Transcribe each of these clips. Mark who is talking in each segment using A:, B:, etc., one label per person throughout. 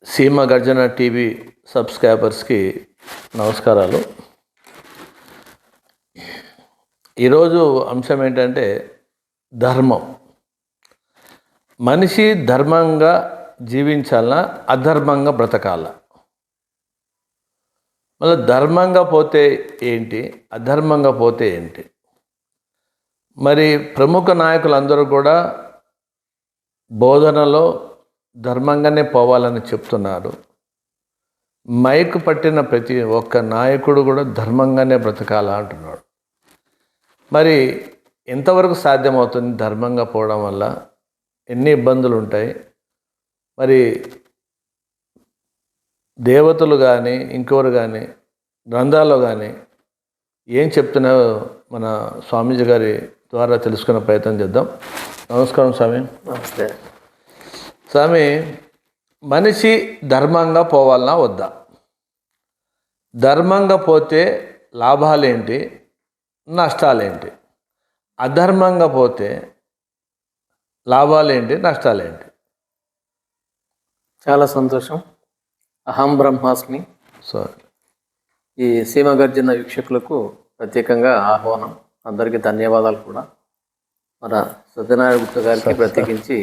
A: సీమ గర్జన టీవీ సబ్స్క్రైబర్స్కి నమస్కారాలు. ఈరోజు అంశం ఏంటంటే ధర్మం. మనిషి ధర్మంగా జీవించాలన్నా అధర్మంగా బ్రతకాల? మళ్ళీ ధర్మంగా పోతే ఏంటి, అధర్మంగా పోతే ఏంటి? మరి ప్రముఖ నాయకులందరూ కూడా బోధనలో ధర్మంగానే పోవాలని చెప్తున్నారు. మైక్ పట్టిన ప్రతి ఒక్క నాయకుడు కూడా ధర్మంగానే బ్రతకాల అంటున్నాడు. మరి ఎంతవరకు సాధ్యమవుతుంది ధర్మంగా పోవడం వల్ల? ఎన్ని ఇబ్బందులు ఉంటాయి? మరి దేవతలు కానీ ఇంకెవరు కానీ గ్రంథాల్లో కానీ ఏం చెప్తున్నాయో మన స్వామీజీ గారి ద్వారా తెలుసుకునే ప్రయత్నం చేద్దాం. నమస్కారం స్వామి.
B: నమస్తే
A: స్వామి, మనిషి ధర్మంగా పోవాలన్నా వద్దా? ధర్మంగా పోతే లాభాలేంటి, నష్టాలేంటి? అధర్మంగా పోతే లాభాలేంటి, నష్టాలేంటి?
B: చాలా సంతోషం. అహం బ్రహ్మాస్మి.
A: సారీ.
B: ఈ సీమగర్జన వీక్షకులకు ప్రత్యేకంగా ఆహ్వానం. అందరికీ ధన్యవాదాలు కూడా. మన సత్యనారాయణ గుప్త గారికి ప్రత్యేకించి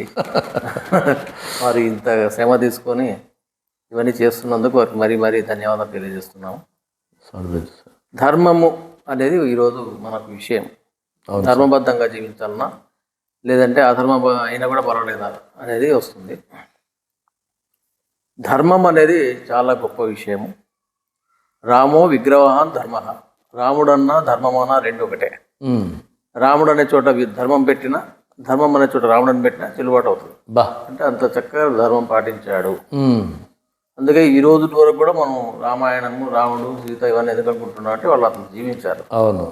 B: వారు ఇంత శ్రమ తీసుకొని ఇవన్నీ చేస్తున్నందుకు వారికి మరీ ధన్యవాదాలు తెలియజేస్తున్నాము. ధర్మము అనేది ఈరోజు మనకు విషయం. ధర్మబద్ధంగా జీవించాలన్నా లేదంటే అధర్మ అయినా కూడా పర్వాలేదా అనేది వస్తుంది. ధర్మం అనేది చాలా గొప్ప విషయము. రామో విగ్రహాన్ ధర్మ. రాముడన్నా ధర్మమన్నా రెండు ఒకటే. రాముడు అనే చోట ధర్మం పెట్టినా, ధర్మం అనే చోట రాముడని పెట్టినా చెల్లుబాటు అవుతుంది. అంటే అంత చక్కగా ధర్మం పాటించాడు. అందుకే ఈ రోజు వరకు కూడా మనం రామాయణము, రాముడు, సీత ఇవన్నీ ఎందుకు అనుకుంటున్నాం అంటే వాళ్ళు అతను జీవించారు.
A: అవును,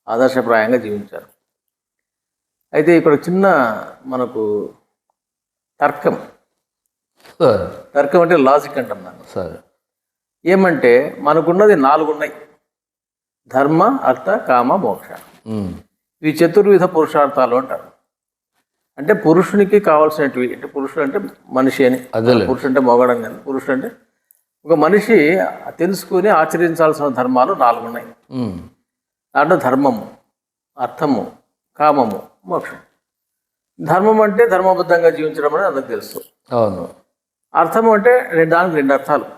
B: ఆదర్శప్రాయంగా జీవించారు. అయితే ఇక్కడ చిన్న మనకు తర్కం అంటే లాజిక్ అంటాం దాన్ని.
A: సరే.
B: ఏమంటే మనకున్నది 4 ఉన్నాయి: ధర్మ, అర్థ, కామ, మోక్ష. ఇవి చతుర్విధ పురుషార్థాలు అంటారు. అంటే పురుషునికి కావాల్సినవి. అంటే పురుషుడు అంటే మనిషి అని, పురుషుడు అంటే మొగడం కానీ, పురుషుడు అంటే ఒక మనిషి తెలుసుకుని ఆచరించాల్సిన ధర్మాలు 4 ఉన్నాయి. దాంట్లో ధర్మము, అర్థము, కామము, మోక్షం. ధర్మం అంటే ధర్మబద్ధంగా జీవించడం అనేది అందరికి తెలుసు.
A: అవును.
B: అర్థం అంటే దానికి 2 అర్థాలు.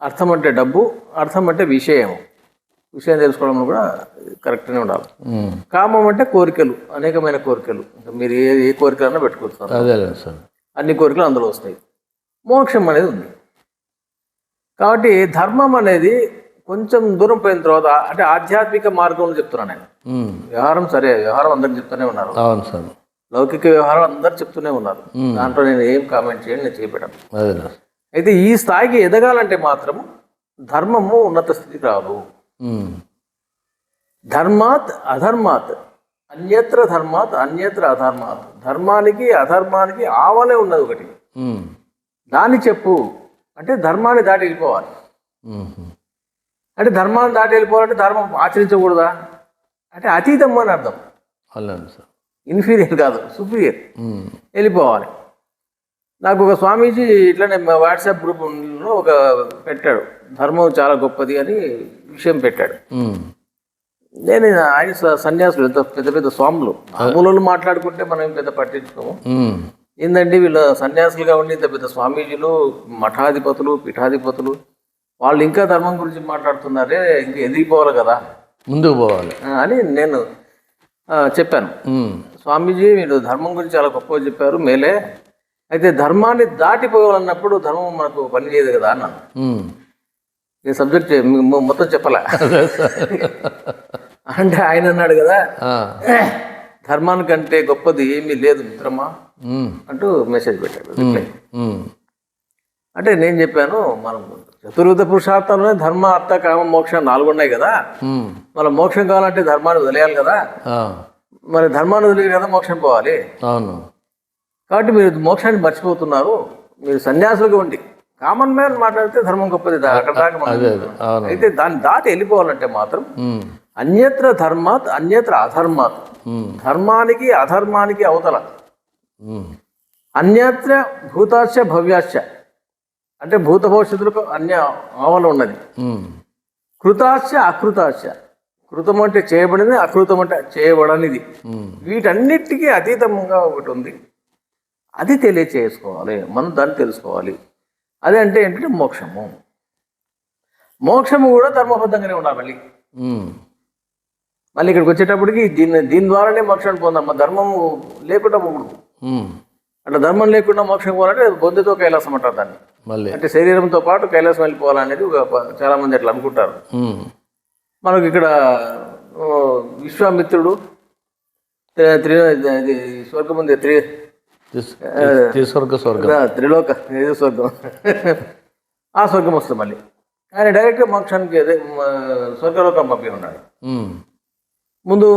B: అర్థం అంటే డబ్బు, అర్థం అంటే విషయం తెలుసుకోవడంలో కూడా కరెక్ట్గానే ఉండాలి. కామం అంటే కోరికలు, అనేకమైన కోరికలు. మీరు ఏ కోరికలన్నా పెట్టుకుంటున్నారు, అన్ని కోరికలు అందులో వస్తాయి. మోక్షం అనేది ఉంది. కాబట్టి ధర్మం అనేది కొంచెం దూరం పోయిన తర్వాత అంటే ఆధ్యాత్మిక మార్గంలో చెప్తున్నాను నేను. వ్యవహారం సరే, వ్యవహారం అందరికి చెప్తూనే ఉన్నారు.
A: అవును సార్.
B: లౌకిక వ్యవహారం అందరు చెప్తూనే ఉన్నారు. దాంట్లో నేను ఏం కామెంట్ చేయండి, నేను చేపెట్టాను. అయితే ఈ స్థాయికి ఎదగాలంటే మాత్రం ధర్మము ఉన్నత స్థితికి రాదు. ధర్మాత్ అధర్మాత్ అన్యత్ర ధర్మాత్ అన్యత్ర అధర్మాత్. ధర్మానికి అధర్మానికి ఆవలే ఉన్నది ఒకటి. దాన్ని చెప్పు అంటే ధర్మాన్ని దాటి వెళ్ళిపోవాలి. అంటే ధర్మాన్ని దాటి వెళ్ళిపోవాలంటే ధర్మం ఆచరించకూడదా అంటే అతీతం అని అర్థం. ఇన్ఫీరియర్ కాదు, సుపీరియర్. వెళ్ళిపోవాలి. నాకు ఒక స్వామీజీ ఇట్లనే వాట్సాప్ గ్రూప్లో ఒక పెట్టాడు, ధర్మం చాలా గొప్పది అని విషయం పెట్టాడు. నేను ఆయన సన్యాసులు ఎంత పెద్ద పెద్ద స్వాములు, మామూలు మాట్లాడుకుంటే మనం పెద్ద పట్టించుకోము. ఏంటంటే వీళ్ళు సన్యాసులుగా ఉండి ఇంత పెద్ద స్వామీజీలు, మఠాధిపతులు, పీఠాధిపతులు, వాళ్ళు ఇంకా ధర్మం గురించి మాట్లాడుతున్నారే, ఇంకా ఎదిగిపోవాలి కదా,
A: ముందుకు పోవాలి
B: అని నేను చెప్పాను. స్వామీజీ మీరు ధర్మం గురించి చాలా గొప్పగా చెప్పారు, మేలే. అయితే ధర్మాన్ని దాటిపోవాలన్నప్పుడు ధర్మం మనకు పని చేయదు కదా అన్నాను. ఈ సబ్జెక్ట్ మొత్తం చెప్పలే అంటే ఆయన అన్నాడు కదా, ధర్మానికంటే గొప్పది ఏమీ లేదు మిత్రమా అంటూ మెసేజ్ పెట్టాడు. అంటే నేను చెప్పాను, మనం చతుర్విధ పురుషార్థంలోనే ధర్మ, అర్థ, కామ, మోక్షం 4 ఉన్నాయి కదా. మన మోక్షం కావాలంటే ధర్మాన్ని వదిలేయాలి కదా. మరి ధర్మాన్ని వదిలేదు కదా మోక్షం పోవాలి.
A: అవును.
B: కాబట్టి మీరు మోక్షాన్ని మర్చిపోతున్నారు. మీరు సన్యాసులుగా ఉండి కామన్ మ్యాన్ మాట్లాడితే ధర్మం గొప్పది అక్కడ దాకా. అయితే దాన్ని దాటి వెళ్ళిపోవాలంటే మాత్రం అన్యత్ర ధర్మాత్ అన్యత్ర అధర్మాత్. ధర్మానికి అధర్మానికి అవతల. అన్యత్ర భూతాశ్చ భవ్యాశ్చ. అంటే భూత భవిష్యత్తులకు అన్య ఆవల ఉన్నది. కృతాశ అకృతాశ, కృతం అంటే చేయబడింది, అకృతం అంటే చేయబడనిది. వీటన్నిటికీ అతీతంగా ఒకటి ఉంది, అది తెలియచేసుకోవాలి, మనం దాన్ని తెలుసుకోవాలి. అది అంటే ఏంటంటే మోక్షము. మోక్షము కూడా ధర్మబద్ధంగానే ఉండాలి. మళ్ళీ ఇక్కడికి వచ్చేటప్పటికి దీని ద్వారానే మోక్షాన్ని పొందాం. ధర్మము లేకుండా పోకూడదు. అట్లా ధర్మం లేకుండా మోక్షం పోవాలంటే బొందుతో కైలాసం అంటారు దాన్ని.
A: మళ్ళీ
B: అంటే శరీరంతో పాటు కైలాసం వెళ్ళిపోవాలనేది చాలా మంది అట్లా అనుకుంటారు. మనకు ఇక్కడ విశ్వామిత్రుడు స్వర్గం ఉంది, త్రిలోక స్వర్గం, ఆ స్వర్గం వస్తుంది. మళ్ళీ ఆయన డైరెక్ట్గా మోక్షానికి స్వర్గలోకం పంపి ఉన్నాడు. ముందు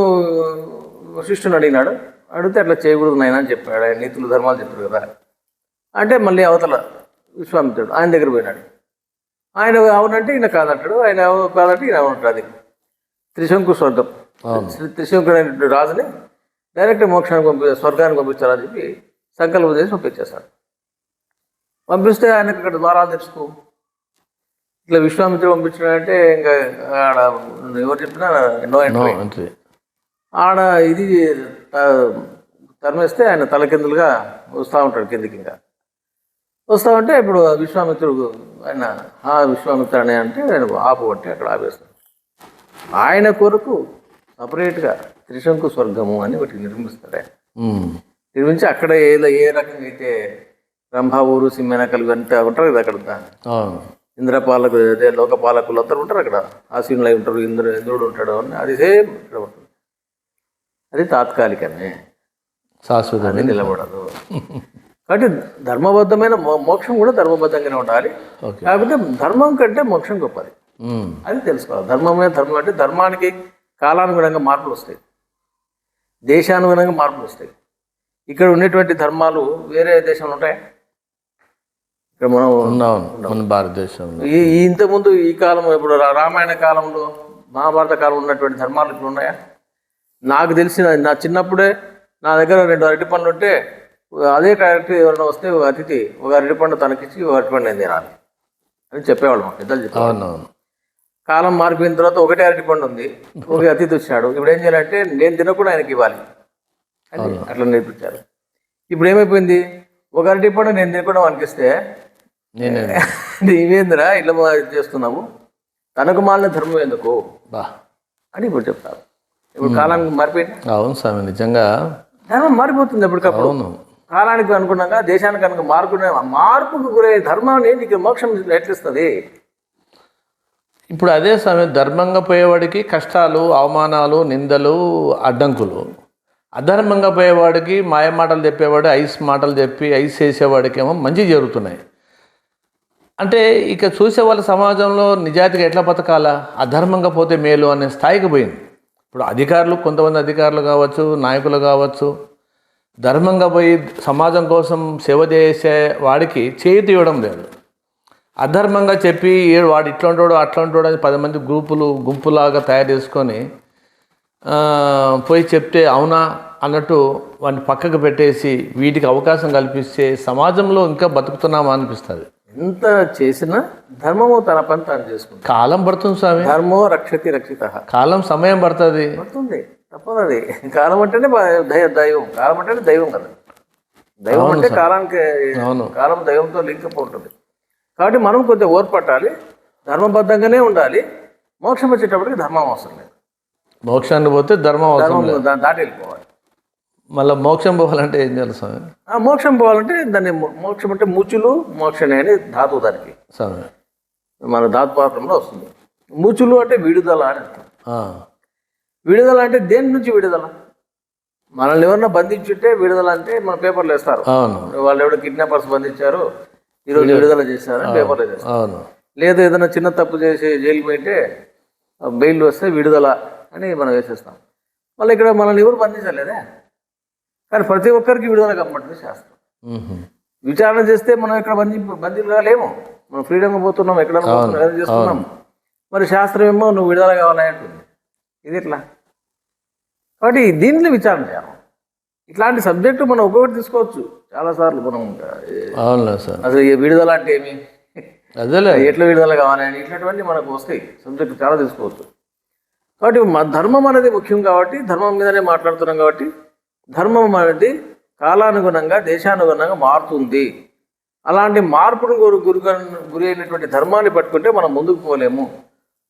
B: శిష్యుని అడిగినాడు, అడిగితే అట్లా చేయకూడదు నాయన అని చెప్పాడు. ఆయన నీతులు ధర్మాలు చెప్పారు కదా అంటే మళ్ళీ అవతల విశ్వామిత్రుడు ఆయన దగ్గర పోయినాడు. ఆయన అవునంటే ఈయన కాదంటాడు, ఆయన కాదంటే ఈయన అవునంటాడు. అది త్రిశంకు స్వర్గం. త్రిశంకుడు రాజుని డైరెక్ట్ మోక్షానికి స్వర్గానికి పంపించాలని చెప్పి సంకల్పం చేసి పంపించేస్తాడు. పంపిస్తే ఆయనకు ఇక్కడ ద్వారాలు తెచ్చుకో. ఇట్లా విశ్వామిత్రుడు పంపించాడంటే ఇంకా ఆడ ఎవరు చెప్పినా నో ఎంట్రీ. ఆడ ఇది తరిమేస్తే ఆయన తలకిందులుగా వస్తూ ఉంటాడు కిందికి. ఇంకా వస్తూ ఉంటే ఇప్పుడు విశ్వామిత్రుడు ఆయన విశ్వామిత్రుడు అంటే ఆయన ఆపు అంటే అక్కడ ఆపేస్తాడు. ఆయన కొరకు సపరేట్గా త్రిశంకు స్వర్గము అని ఒకటి నిర్మిస్తాడు. ఆయన నిర్మించి అక్కడ ఏ రకంగా అయితే రంభావూరు సింహనకలు ఇవంతా ఉంటారు కదా అక్కడ. ఇంద్రపాలకు అదే లోకపాలకులు అందరూ ఉంటారు అక్కడ, ఆసీనులై ఉంటారు, ఇంద్రుడు ఉంటాడు అని. అది సేమ్ ఇక్కడ ఉంటుంది. అది తాత్కాలికమే, శాశ్వతమే, నిలబడదు. కాబట్టి ధర్మబద్ధమైన మోక్షం కూడా ధర్మబద్ధంగానే ఉండాలి. కాకపోతే ధర్మం కంటే మోక్షం గొప్పది, అది తెలుసుకోవాలి. ధర్మం అంటే ధర్మానికి కాలానుగుణంగా మార్పులు వస్తాయి, దేశానుగుణంగా మార్పులు వస్తాయి. ఇక్కడ ఉండేటువంటి ధర్మాలు వేరే దేశంలో ఉంటాయి. ఇక్కడ మనం భారతదేశంలో ఇంతకుముందు ఈ కాలం ఇప్పుడు రామాయణ కాలంలో మహాభారత కాలంలో ఉన్నటువంటి ధర్మాలు ఇప్పుడు ఉన్నాయా? నాకు తెలిసిన నా చిన్నప్పుడే నా దగ్గర 2 అరటిపండ్లు ఉంటే అదే కరెక్ట్ ఎవరైనా వస్తే అతిథి ఒక అరటిపండు తనకిచ్చి ఒక అరటిపండు నేను తినాలి అని చెప్పేవాళ్ళు మా పెద్దలు చెప్పేవాళ్ళు. కాలం మారిపోయిన తర్వాత ఒకటే అరటిపండు ఉంది, ఒక అతిథి వచ్చాడు, ఇప్పుడు ఏం చేయాలంటే నేను తినకుండా ఆయనకి ఇవ్వాలి అని అట్లా నేర్పించారు. ఇప్పుడు ఏమైపోయింది, ఒక అరటిపండు నేను తినకుండా అనిపిస్తే నీవేందిరా ఇట్లా చేస్తున్నావు, తనకు మాలిన ధర్మం ఎందుకు అని ఇప్పుడు చెప్తారు. ఇప్పుడు కాలానికి మారిపోయింది.
A: అవును స్వామి, నిజంగా
B: ధర్మం మారిపోతుంది ఎప్పటికప్పుడు. కాలానికి అనుకున్నాక దేశానికి కనుక మార్పుకు గురే ధర్మాన్ని నీకు మోక్షం ఎట్లిస్తుంది?
A: ఇప్పుడు అదే సమయం ధర్మంగా పోయేవాడికి కష్టాలు, అవమానాలు, నిందలు, అడ్డంకులు. అధర్మంగా పోయేవాడికి మాయ మాటలు చెప్పేవాడు ఐస్ మాటలు చెప్పి ఐస్ వేసేవాడికి ఏమో మంచి జరుగుతున్నాయి. అంటే ఇక చూసే వాళ్ళ సమాజంలో నిజాయితీగా ఎట్లా బతకాలా, అధర్మంగా పోతే మేలు అనే స్థాయికి పోయింది. ఇప్పుడు అధికారులు, కొంతమంది అధికారులు కావచ్చు, నాయకులు కావచ్చు, ధర్మంగా పోయి సమాజం కోసం సేవ చేసే వాడికి చేతి ఇవ్వడం లేదు. అధర్మంగా చెప్పి వాడు ఇట్లా ఉంటాడు అట్లా ఉంటాడు అని 10 మంది గుంపులాగా తయారు చేసుకొని పోయి చెప్తే అవునా అన్నట్టు వాడిని పక్కకు పెట్టేసి వీటికి అవకాశం కల్పిస్తే సమాజంలో ఇంకా బతుకుతున్నామా అనిపిస్తుంది.
B: ఎంత చేసినా ధర్మము తన పని తాను చేసుకుంటుంది.
A: కాలం పడుతుంది స్వామి, ధర్మో
B: రక్షతి రక్షిత.
A: కాలం సమయం పడుతుంది,
B: తప్పదు. అది కాలం అంటేనే దైవం, కాలం అంటేనే దైవం కదా. దైవం అంటే కాలానికి, కాలం దైవంతో లింకప్ ఉంటుంది. కాబట్టి మనం కొంచెం ఓర్పట్టాలి, ధర్మబద్ధంగానే ఉండాలి. మోక్షం వచ్చేటప్పటికి ధర్మం అవసరం లేదు.
A: మోక్షాన్ని పోతే ధర్మం
B: దాటి వెళ్ళిపోవాలి.
A: మళ్ళీ మోక్షం పోవాలంటే ఏం చేయాలి స్వామి?
B: మోక్షం పోవాలంటే దాన్ని మోక్షం అంటే ముచులు మోక్షణే అని ధాతు, దానికి మన ధాతు పాత్రంలో వస్తుంది. ముచులు అంటే విడుదల అని అర్థం. విడుదల అంటే దేని నుంచి విడుదల? మనల్ని ఎవరన్నా బంధించుంటే విడుదల అంటే మన పేపర్లు వేస్తారు. వాళ్ళు ఎవడో కిడ్నాపర్స్ బంధించారు, ఈరోజు విడుదల చేశారు అని పేపర్లో చేస్తారు. లేదా ఏదైనా చిన్న తప్పు చేసి జైలు పోయింటే బెయిల్ వస్తే విడుదల అని మనం వేసేస్తాం. మళ్ళీ ఇక్కడ మనల్ని ఎవరు బంధించలేదే, కానీ ప్రతి ఒక్కరికి విడుదల కమ్మట్టు శాస్త్రం. విచారణ చేస్తే మనం ఇక్కడ బందీలుగా లేము, మనం ఫ్రీడమ్గా పోతున్నాం, ఎక్కడ చేస్తున్నాం. మరి శాస్త్రం ఏమో నువ్వు విడుదల కావాలని అంటుంది. ఇది ఎట్లా? కాబట్టి దీంట్లో విచారణ చేయాలి. ఇట్లాంటి సబ్జెక్టు మనం ఒక్కొక్కటి తీసుకోవచ్చు చాలాసార్లు. మనం అసలు విడుదల అంటే ఏమి,
A: అదేలే.
B: ఎట్లా విడుదల కావాలి అని ఇట్లాంటివన్నీ మనకు వస్తాయి, సబ్జెక్ట్ చాలా తెలుసుకోవచ్చు. కాబట్టి ధర్మం అనేది ముఖ్యం కాబట్టి ధర్మం మీదనే మాట్లాడుతున్నాం కాబట్టి ధర్మం అనేది కాలానుగుణంగా దేశానుగుణంగా మారుతుంది. అలాంటి మార్పును గురి అయినటువంటి ధర్మాన్ని పట్టుకుంటే మనం ముందుకు పోలేము.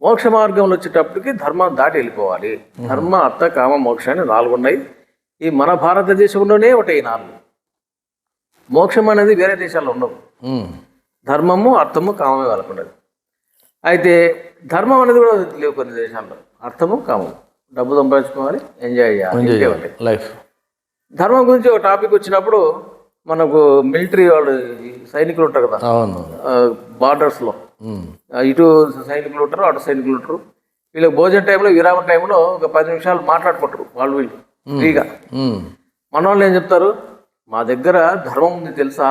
B: మోక్ష మార్గంలో వచ్చేటప్పటికి ధర్మం దాటి వెళ్ళిపోవాలి. ధర్మ అర్థ కామ మోక్షాన్ని 4 ఉన్నాయి. ఈ మన భారతదేశంలోనే ఉంటాయి 4. మోక్షం అనేది వేరే దేశాల్లో ఉండవు. ధర్మము అర్థము కామమే వాళ్ళకున్నది. అయితే ధర్మం అనేది కూడా లేవు కొన్ని దేశాల్లో. అర్థము కామము, డబ్బు సంపాదించుకోవాలి, ఎంజాయ్ చేయాలి
A: లైఫ్.
B: ధర్మం గురించి ఒక టాపిక్ వచ్చినప్పుడు మనకు మిలిటరీ వాళ్ళు సైనికులు ఉంటారు కదా,
A: అవును,
B: బార్డర్స్లో ఇటు సైనికులు ఉంటారు, అటు సైనికులు ఉంటారు. వీళ్ళకి భోజన టైంలో, విరామ టైంలో ఒక 10 నిమిషాలు మాట్లాడుకుంటారు వీళ్ళు ఫ్రీగా. మన వాళ్ళు ఏం చెప్తారు, మా దగ్గర ధర్మం ఉంది తెలుసా,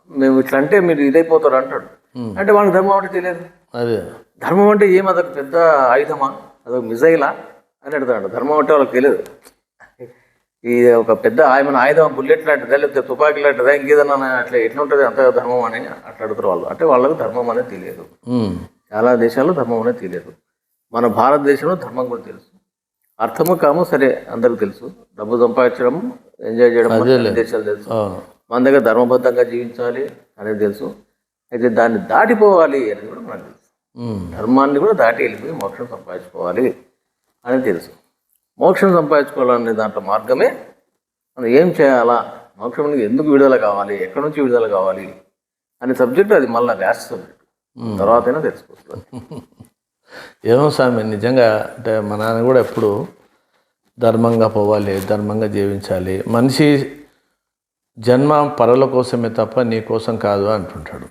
B: మేము ఇట్లా అంటే మీరు ఇదైపోతారు అంటాడు. అంటే వాళ్ళకి ధర్మం అంటే తెలియదు.
A: అదే
B: ధర్మం అంటే ఏం, అదొక పెద్ద ఆయుధమా, అదొక మిజైలా అని అడుగుతాడు. ధర్మం అంటే వాళ్ళకి తెలియదు. ఇది ఒక పెద్ద ఆయన ఆయుధం, బుల్లెట్ లాంటిదా, లేకపోతే తుపాకీ లాంటిదా, ఇంకేదన్నా అట్లా ఎట్లా ఉంటుంది అంత ధర్మం అని అట్లా అడుగుతారు వాళ్ళు. అంటే వాళ్ళకి ధర్మం అనేది తెలియదు. చాలా దేశాల్లో ధర్మం అనేది తెలియదు. మన భారతదేశంలో ధర్మం కూడా తెలుసు. అర్థము కాము సరే అందరికి తెలుసు, డబ్బు సంపాదించడం, ఎంజాయ్ చేయడం దేశాలు తెలుసు. మన దగ్గర ధర్మబద్ధంగా జీవించాలి అనేది తెలుసు. అయితే దాన్ని దాటిపోవాలి అనేది కూడా మనకు తెలుసు. ధర్మాన్ని కూడా దాటి వెళ్ళిపోయి మోక్షం సంపాదించుకోవాలి అనేది తెలుసు. మోక్షం సంపాదించుకోవాలనే దాంట్లో మార్గమే మనం ఏం చేయాలా, మోక్షం ఎందుకు విడుదల కావాలి, ఎక్కడి నుంచి విడుదల కావాలి అనే సబ్జెక్టు అది మళ్ళీ వ్యాస్ట్ సబ్జెక్ట్. తర్వాతైనా తెలుసుకొస్తుంది.
A: ఏమో స్వామి, నిజంగా అంటే మా నాన్న కూడా ఎప్పుడు ధర్మంగా పోవాలి, ధర్మంగా జీవించాలి, మనిషి జన్మ పరుల కోసమే తప్ప నీ కోసం కాదు అంటుంటాడు.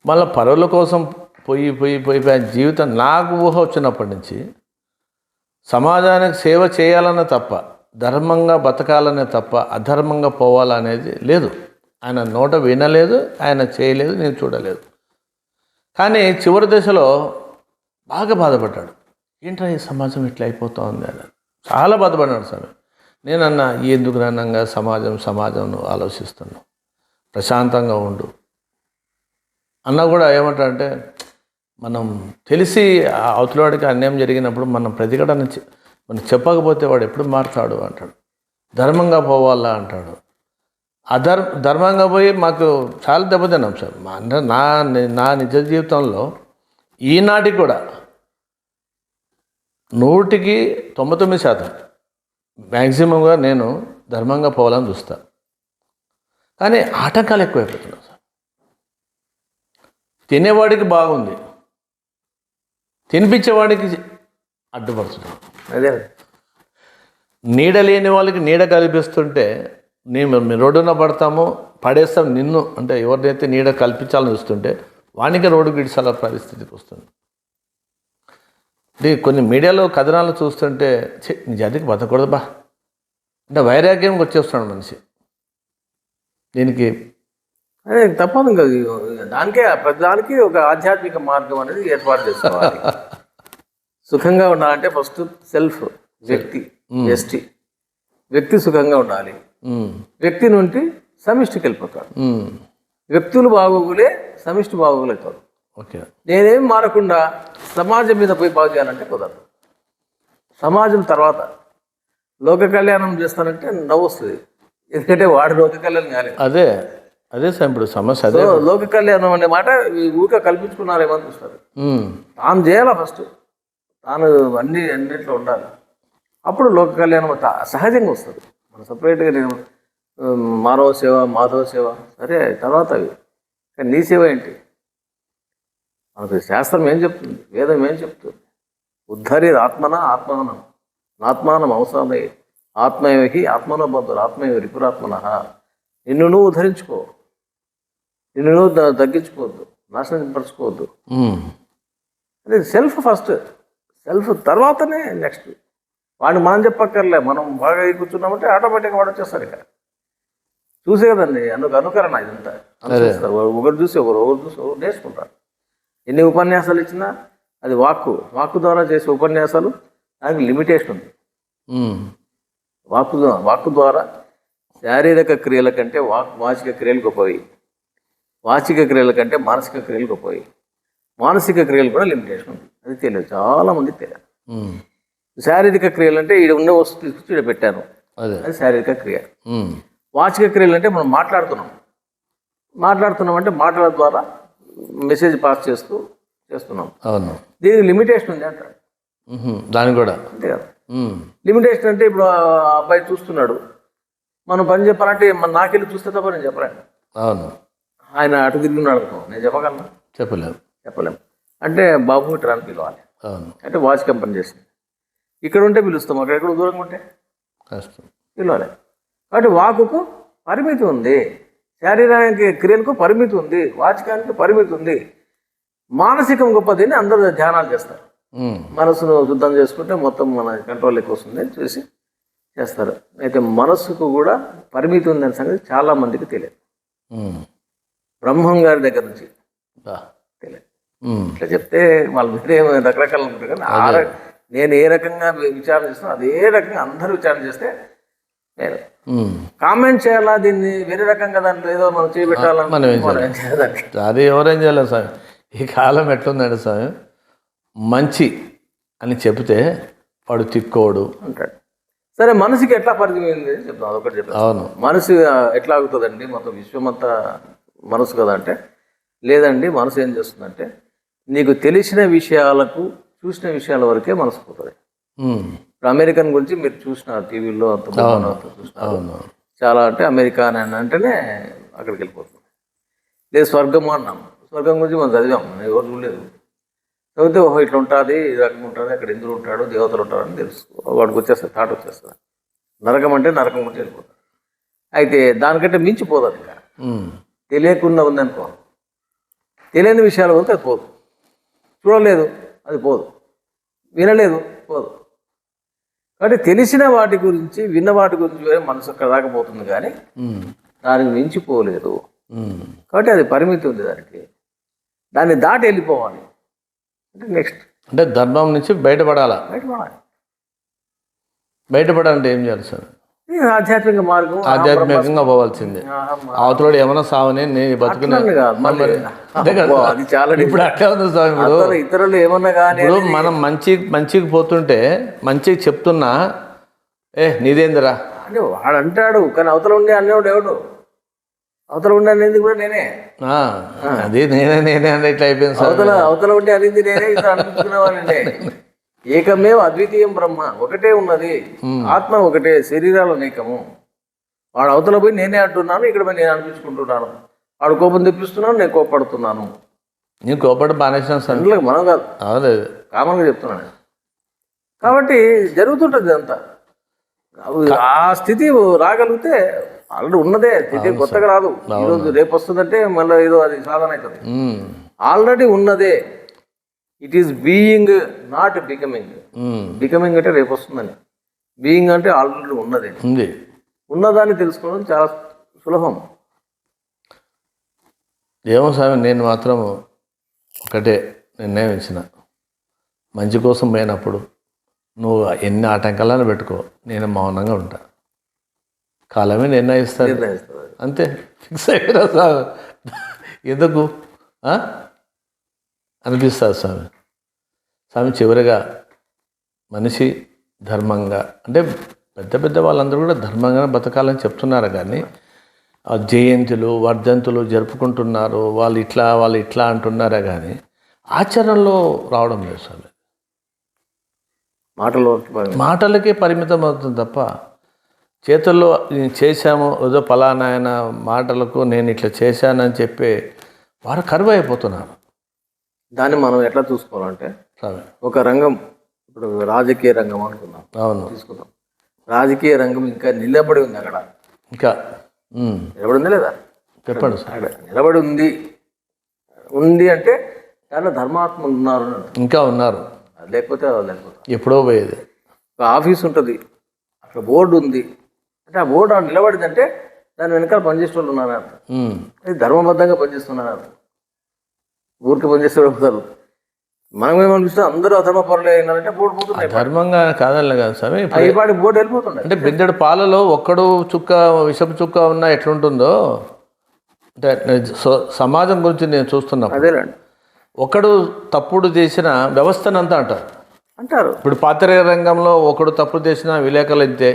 A: మళ్ళీ పరుల కోసం పోయి జీవితం నాకు ఊహ వచ్చినప్పటి నుంచి సమాజానికి సేవ చేయాలనే తప్ప, ధర్మంగా బతకాలనే తప్ప అధర్మంగా పోవాలనేది లేదు. ఆయన నోట వినలేదు, ఆయన చేయలేదు, నేను చూడలేదు. కానీ చివరి దశలో బాగా బాధపడ్డాడు. ఏంట్రా ఈ సమాజం ఇట్లా అయిపోతూ ఉంది అని చాలా బాధపడ్డాడు సార్. నేనన్నా ఎందుకు నాన్నంగా సమాజం నువ్వు ఆలోచిస్తున్నావు, ప్రశాంతంగా ఉండు అన్నా కూడా ఏమంటాడంటే, మనం తెలిసి అవతలవాడికి అన్యాయం జరిగినప్పుడు మనం ప్రతిఘటన మనం చెప్పకపోతే వాడు ఎప్పుడు మారుతాడు అంటాడు. ధర్మంగా పోవాలా అంటాడు. ధర్మంగా పోయి మాకు చాలా దెబ్బతిన్నాం సార్. నా నిజ జీవితంలో ఈనాటికి కూడా 99% మ్యాక్సిమంగా నేను ధర్మంగా పోవాలని చూస్తాను. కానీ ఆటంకాలు ఎక్కువైపోతున్నాయి సార్. తినేవాడికి బాగుంది, తినిపించేవాడికి అడ్డుపడుతున్నాం.
B: అదే
A: నీడ లేని వాళ్ళకి నీడ కల్పిస్తుంటే మేము రోడ్డున పడతాము, పడేస్తాం నిన్ను అంటే ఎవరినైతే నీడ కల్పించాలని చూస్తుంటే వానికి రోడ్డు గిడిచాల పరిస్థితికి వస్తుంది. అంటే కొన్ని మీడియాలో కథనాలు చూస్తుంటే నీ జాతికి బతకూడదు బా అంటే వైరాగ్యంకి వచ్చేస్తున్నాడు మనిషి. దీనికి
B: అదే తప్పదు ఇంకా, దానికి ఒక ఆధ్యాత్మిక మార్గం అనేది ఏర్పాటు చేసుకోవాలి. సుఖంగా ఉండాలంటే ఫస్ట్ సెల్ఫ్, వ్యక్తి సుఖంగా ఉండాలి. వ్యక్తి నుండి సమిష్టికి వెళ్ళిపోతాడు. వ్యక్తులు బాగోగులే సమిష్టి బాగోగులవుతాడు.
A: ఓకే,
B: నేనేం మారకుండా సమాజం మీద పోయి బాగు చేయాలంటే కుదరదు. సమాజం తర్వాత లోక కళ్యాణం చేస్తానంటే నవ్వు వస్తుంది, ఎందుకంటే వాడు లోక కళ్యాణం కాలేదు.
A: అదే సార్ ఇప్పుడు సమస్య. అదే
B: లోక కళ్యాణం అనే మాట ఊరిక కల్పించుకున్నారేమో చూస్తారు. తాను చేయాలా ఫస్ట్, తాను అన్నిట్లో ఉండాలి. అప్పుడు లోక కళ్యాణం సహజంగా వస్తుంది. మన సపరేట్గా నేను మాధవ సేవ సరే తర్వాత అవి, కానీ నీ సేవ ఏంటి? మనకు శాస్త్రం ఏం చెప్తుంది, వేదం ఏం చెప్తుంది? ఉద్ధరి ఆత్మానం అవసరమై ఆత్మయోహి ఆత్మనో బంధురు ఆత్మయో రిపురాత్మన. నిన్ను నువ్వు ఉద్ధరించుకో, నిన్ను నువ్వు తగ్గించుకోవద్దు, నాశనం పరుచుకోవద్దు. అదే సెల్ఫ్ ఫస్ట్, సెల్ఫ్ తర్వాతనే నెక్స్ట్. వాడిని మనం చెప్పక్కర్లే, మనం బాగా కూర్చున్నామంటే ఆటోమేటిక్గా వాడు వచ్చేస్తాడు. ఇక్కడ చూసే కదండి, అనుకరణ ఇదంతా. ఒకరు చూసి ఒకరు నేర్చుకుంటారు. ఎన్ని ఉపన్యాసాలు ఇచ్చినా అది వాక్కు ద్వారా చేసే ఉపన్యాసాలు, దానికి లిమిటేషన్ ఉంది. వాక్కు ద్వారా శారీరక క్రియల కంటే వాచిక క్రియలు గొప్పవి. వాచిక క్రియల కంటే మానసిక క్రియలకు పోయి మానసిక క్రియలు కూడా లిమిటేషన్ ఉంది. అది తెలియదు, చాలామంది తెలియదు.
A: ఉమ్.
B: శారీరక క్రియలు అంటే ఈడ ఉన్న వస్తువు తీసుకొచ్చి ఈడ పెట్టాను,
A: అదే.
B: అది శారీరక క్రియ.
A: ఉమ్.
B: వాచిక క్రియలు అంటే మనం మాట్లాడుతున్నాం అంటే మాటల ద్వారా మెసేజ్ పాస్ చేస్తున్నాం.
A: అవును.
B: దీనికి లిమిటేషన్ ఉంది అంటారు.
A: దాని కూడా
B: అంతే కదా. లిమిటేషన్ అంటే ఇప్పుడు ఆ అబ్బాయి చూస్తున్నాడు, మనం పని చెప్పాలంటే నాకెళ్ళి చూస్తే తప్ప నేను చెప్పలేను.
A: అవును.
B: ఆయన అటు తిరుగున్నాడు అనుకో, నేను చెప్పగలను? చెప్పలేము. అంటే బాబు ఇట్లా అని పిలవాలి.
A: అవును.
B: అంటే వాచ్ కంపెనీ చేసింది. ఇక్కడ ఉంటే పిలుస్తాం, అక్కడెక్కడ దూరంగా ఉంటే
A: కష్టం
B: పిలవాలి. కాబట్టి వాకుకు పరిమితి ఉంది, శారీరక క్రియలకు పరిమితి ఉంది, వాచకానికి పరిమితి ఉంది. మానసికం గొప్పదని అందరూ ధ్యానాలు చేస్తారు. మనసును శుద్ధం చేసుకుంటే మొత్తం మన కంట్రోల్ ఎక్కువ వస్తుంది అని చూసి చేస్తారు. అయితే మనస్సుకు కూడా పరిమితి ఉందనే సంగతి చాలా మందికి తెలియదు. బ్రహ్మం గారి దగ్గర నుంచి తెలియదు. ఇట్లా చెప్తే వాళ్ళు వేరే రకరకాలు ఉంటారు, కానీ నేను ఏ రకంగా విచారణ చేస్తున్నా అదే రకంగా అందరూ విచారణ చేస్తే నేను కామెంట్ చేయాలా, దీన్ని వేరే రకంగా దాంట్లో ఏదో మనం చేపెట్టాలని
A: అది ఎవరేం చేయలేదు స్వామి. ఈ కాలం ఎట్లుందండి స్వామి, మంచి అని చెప్తే వాడు తిక్కోడు
B: అంటాడు. సరే, మనసుకి ఎట్లా పరిచయమైంది చెప్తాం, అదొకటి చెప్తాను.
A: అవును.
B: మనసు ఎట్లా అవుతుందండి, మొత్తం విశ్వమంతా మనసు కదా అంటే, లేదండి, మనసు ఏం చేస్తుందంటే నీకు తెలిసిన విషయాలకు చూసిన విషయాల వరకే మనసు పోతుంది. ఇప్పుడు అమెరికన్ గురించి మీరు చూసినారు టీవీలో, అంత చూసినారు చాలా. అంటే అమెరికా అని అంటేనే అక్కడికి వెళ్ళిపోతుంది. లేదు స్వర్గం అన్నాం, స్వర్గం గురించి మనం చదివాం, మనం ఎవరు చూడలేదు. చదివితే ఓహో ఇట్లా ఉంటుంది, ఈ రకంగా ఉంటుంది, అక్కడ ఇంద్రుడు ఉంటాడు, దేవతలు ఉంటారని తెలుసు, వాడికి వచ్చేస్తుంది, థాట్ వచ్చేస్తుంది. నరకం అంటే నరకం గురించి వెళ్ళిపోతుంది. అయితే దానికంటే మించిపోదు. అది ఇంకా తెలియకుండా ఉందనుకో, తెలియని విషయాల వరకు అది పోదు. చూడలేదు అది పోదు, వినలేదు పోదు. కాబట్టి తెలిసిన వాటి గురించి విన్న వాటి గురించి మనసు అక్కడ రాకపోతుంది, కానీ దానికి మించిపోలేదు. కాబట్టి అది పరిమితి ఉంది దానికి, దాన్ని దాటి వెళ్ళిపోవాలి. అంటే నెక్స్ట్
A: అంటే ధర్మం నుంచి బయటపడాలంటే ఏం చేయాలి సార్?
B: ఆధ్యాత్మిక మార్గం,
A: ఆధ్యాత్మికంగా పోవాల్సిందే. అవతలోడు ఏమైనా సావని నేను బతుకునే
B: అది చాలా
A: ఇప్పుడు అట్లే ఉంది స్వామి. ఇప్పుడు
B: ఇతరులు ఏమన్నా కానీ
A: ఇప్పుడు మనం మంచికి పోతుంటే మంచికి చెప్తున్నా నీదేందిరా
B: అంటే వాడు అంటాడు, కానీ అవతల ఉండే అనేవాడు ఎవడు? అవతల ఉండే అనేది కూడా నేనే.
A: అది నేనే అంటే ఇట్లా అయిపోయింది సార్.
B: అవతల ఉండే అనేది నేనే, ఇతను అనుకుంటున్నావానండి. ఏకమేవ అద్వితీయం బ్రహ్మ, ఒకటే ఉన్నది ఆత్మ, ఒకటే శరీరాలు అనేకము. వాడు అవతల పోయి నేనే అంటున్నాను, ఇక్కడ పోయి నేను అనిపించుకుంటున్నాను. వాడు కోపం తెప్పిస్తున్నాను, నేను కోపడుతున్నాను.
A: నేను కోపడి బానేసాను సార్,
B: మనం కాదు,
A: అవలేదు,
B: కామన్గా చెప్తున్నాను. కాబట్టి జరుగుతుంటుంది అంతా. ఆ స్థితి రాగలిగితే ఆల్రెడీ ఉన్నదే స్థితి, కొత్తగా రాదు. ఈరోజు రేపు వస్తుందంటే మళ్ళీ ఏదో అది సాధన అవుతుంది. ఆల్రెడీ ఉన్నదే. It is being, not becoming. Becoming అంటే రేపు వస్తుందని, బీయింగ్ అంటే ఆల్రెడీ ఉన్నదే. ఉన్నదాన్ని తెలుసుకోవడం చాలా సులభం.
A: ఏమో స్వామి, నేను మాత్రం ఒకటే నిర్ణయించిన, మంచి కోసం పోయినప్పుడు నువ్వు ఎన్ని ఆటంకాలను పెట్టుకో, నేను మౌనంగా ఉంటా. కాలమే నిర్ణయిస్తాను, అంతే, ఫిక్స్ అయిపోయినా స్వామి. ఎందుకు అనిపిస్తుంది స్వామి. స్వామి చివరిగా మనిషి ధర్మంగా, అంటే పెద్ద వాళ్ళందరూ కూడా ధర్మంగా బతకాలని చెప్తున్నారు, కానీ జయంతులు వర్ధంతులు జరుపుకుంటున్నారు, వాళ్ళు ఇట్లా అంటున్నారా, కానీ ఆచరణలో రావడం లేదు స్వామి. మాటలకే పరిమితం అవుతుంది తప్ప చేతుల్లో చేశాము ఏదో ఫలానా ఆయన మాటలకు నేను ఇట్లా చేశానని చెప్పి వారు కరువు అయిపోతున్నారు.
B: దాన్ని మనం ఎట్లా చూసుకోవాలంటే, ఒక రంగం, ఇప్పుడు రాజకీయ రంగం అనుకున్నాం,
A: అవును
B: తీసుకుందాం. రాజకీయ రంగం ఇంకా నిలబడి ఉంది. అక్కడ
A: ఇంకా
B: నిలబడి ఉంది లేదా?
A: చెప్పండి.
B: నిలబడి ఉంది అంటే దాంట్లో ధర్మాత్మ ఉన్నారు,
A: ఇంకా ఉన్నారు.
B: లేకపోతే
A: ఎప్పుడో పోయేది.
B: ఒక ఆఫీస్ ఉంటుంది, అక్కడ బోర్డు ఉంది అంటే ఆ బోర్డు నిలబడిందంటే దాని వెనకాల పనిచేసే వాళ్ళు ఉన్నారు అర్థం. అది ధర్మబద్ధంగా పనిచేస్తున్నారు అర్థం. ఊరికి పనిచేసే వాళ్ళు మనం ఏమనిపిస్తుంది, అందరూ అధర్మ పనులు అయినారంటే బోర్డు పోతుంది.
A: ధర్మంగా కాదలే కదా స్వామి,
B: ఈ పాటి బోర్డు వెళ్ళిపోతుంది.
A: అంటే బిడ్డడు పాలలో ఒక్కడు చుక్క విషపు చుక్క ఉన్నా ఎట్లుంటుందో అంటే సమాజం గురించి నేను చూస్తున్నా.
B: అదేనండి
A: ఒకడు తప్పుడు చేసిన వ్యవస్థనంతా అంటారు.
B: అంటారు.
A: ఇప్పుడు పాత్రికేయ రంగంలో ఒకడు తప్పు చేసిన విలేకరులు ఇంతే,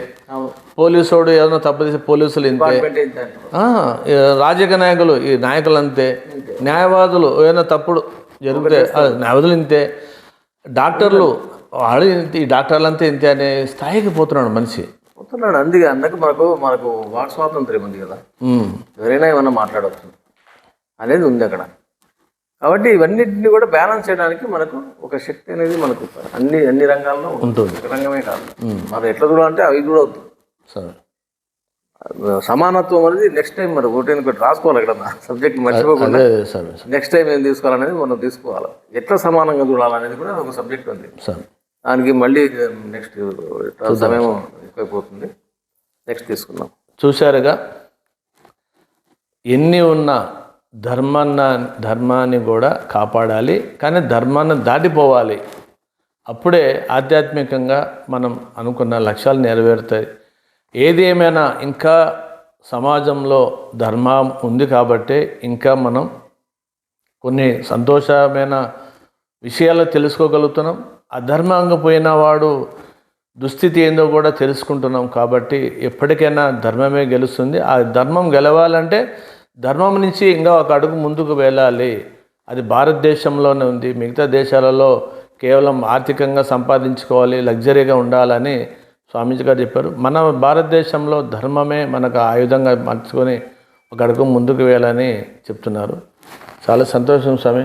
A: పోలీసుడు ఏదైనా తప్పు చేసిన పోలీసులు ఇంతే, రాజకీయ నాయకులు ఈ నాయకులు అంతే, న్యాయవాదులు ఏదైనా తప్పుడు జరిగితే న్యాయవాదులు ఇంతే, డాక్టర్లు వాళ్ళు ఇంతే, ఈ డాక్టర్లు అంతే ఇంతే అనే స్థాయికి పోతున్నాడు మనిషి.
B: పోతున్నాడు. అందుకే మనకు వాక్ స్వాతంత్ర్యం ఉంది కదా, ఎవరైనా ఏమన్నా మాట్లాడవచ్చు అనేది ఉంది అక్కడ. కాబట్టి ఇవన్నిటిని కూడా బ్యాలెన్స్ చేయడానికి మనకు ఒక శక్తి అనేది మనకు అన్ని రంగాల్లో ఉంటుంది. ఒక రంగమే కాదు, మనం ఎట్లా చూడాలంటే అవి చూడవద్దు. సమానత్వం అనేది నెక్స్ట్ టైం మరి ఒకటి రాసుకోవాలి అక్కడ సబ్జెక్ట్ మర్చిపోకుండా. నెక్స్ట్ టైం ఏం తీసుకోవాలనేది మనం తీసుకోవాలి. ఎట్లా సమానంగా చూడాలనేది కూడా ఒక సబ్జెక్ట్ ఉంది. దానికి మళ్ళీ నెక్స్ట్ సమయం ఎక్కువైపోతుంది. నెక్స్ట్ తీసుకుందాం.
A: చూశారుగా, ఎన్ని ఉన్నా ధర్మాన్ని కూడా కాపాడాలి, కానీ ధర్మాన్ని దాటిపోవాలి. అప్పుడే ఆధ్యాత్మికంగా మనం అనుకున్న లక్ష్యాలు నెరవేరుతాయి. ఏది ఏమైనా ఇంకా సమాజంలో ధర్మం ఉంది కాబట్టి ఇంకా మనం కొన్ని సంతోషమైన విషయాలు తెలుసుకోగలుగుతున్నాం. అధర్మంగా పోయిన వాడు దుస్థితి ఏందో కూడా తెలుసుకుంటున్నాం. కాబట్టి ఎప్పటికైనా ధర్మమే గెలుస్తుంది. ఆ ధర్మం గెలవాలంటే ధర్మం నుంచి ఇంకా ఒక అడుగు ముందుకు వెళ్ళాలి. అది భారతదేశంలోనే ఉంది. మిగతా దేశాలలో కేవలం ఆర్థికంగా సంపాదించుకోవాలి, లగ్జరీగా ఉండాలని స్వామీజీ గారు చెప్పారు. మన భారతదేశంలో ధర్మమే మనకు ఆయుధంగా మార్చుకొని ఒక అడుగు ముందుకు వెళ్ళాలని చెప్తున్నారు. చాలా సంతోషం స్వామి.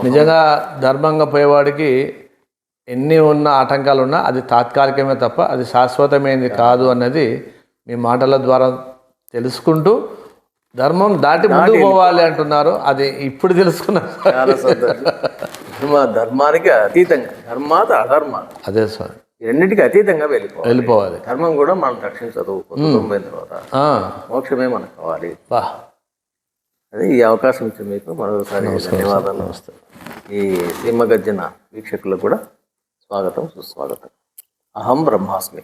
A: నిజంగా ధర్మంగా పోయేవాడికి ఎన్ని ఉన్న ఆటంకాలు ఉన్నా అది తాత్కాలికమే తప్ప అది శాశ్వతమైనది కాదు అన్నది మీ మాటల ద్వారా తెలుసుకుంటూ ధర్మం దాటి ముందుకు పోవాలి అంటున్నారు. అది ఇప్పుడు తెలుసుకున్నారు.
B: చాలా సంతోషం. ధర్మానికి అతీతంగా, ధర్మాత అధర్మాత,
A: అదే సార్,
B: రెండింటికి అతీతంగా వెళ్ళిపోవాలి. ధర్మం కూడా మనం రక్షించదు. కుటుంబం తర్వాత మోక్షమే మనకు కావాలి. అదే ఈ అవకాశం ఇచ్చి మీకు మరోసారి ధన్యవాదాలు. నమస్తే. ఈ సింహగర్జన వీక్షకులకు కూడా స్వాగతం, సుస్వాగతం. అహం బ్రహ్మాస్మి.